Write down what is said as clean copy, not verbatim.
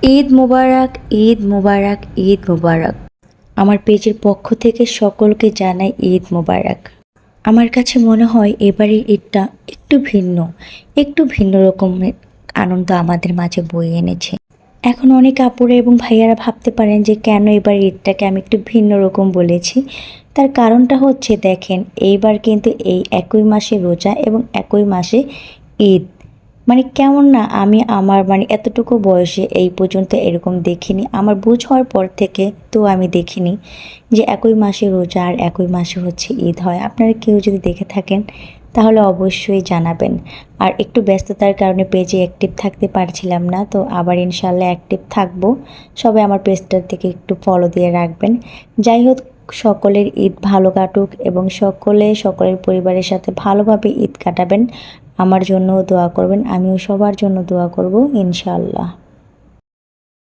ঈদ মোবারক, ঈদ মোবারক, ঈদ মোবারক। আমার পেজের পক্ষ থেকে সকলকে জানাই ঈদ মোবারক। আমার কাছে মনে হয় এবারের ঈদটা একটু ভিন্ন রকমের আনন্দ আমাদের মাঝে বয়ে এনেছে। এখন অনেক আপুরা এবং ভাইয়ারা ভাবতে পারেন যে কেন এবার ঈদটাকে আমি একটু ভিন্ন রকম বলেছি। তার কারণটা হচ্ছে দেখেন, এইবার কিন্তু এই একই মাসে রোজা এবং একই মাসে ঈদ। মানে কেমন না, আমি আমার এতটুকু বয়সে এই পর্যন্ত এরকম দেখিনি। আমার বুঝ হওয়ার পর থেকে তো আমি দেখিনি যে একই মাসে রোজা আর একই মাসে হচ্ছে ঈদ হয়। আপনারা কেউ যদি দেখে থাকেন তাহলে অবশ্যই জানাবেন। আর একটু ব্যস্ততার কারণে পেজে অ্যাক্টিভ থাকতে পারছিলাম না, তো আবার ইনশাল্লাহ অ্যাক্টিভ থাকবো। সবাই আমার পেজটার থেকে একটু ফলো দিয়ে রাখবেন। যাই হোক, সকলের ঈদ ভালো কাটুক এবং সকলের পরিবারের সাথে ভালোভাবে ঈদ কাটাবেন। আমার জন্যও দোয়া করবেন, আমিও সবার জন্য দোয়া করব ইনশাআল্লাহ।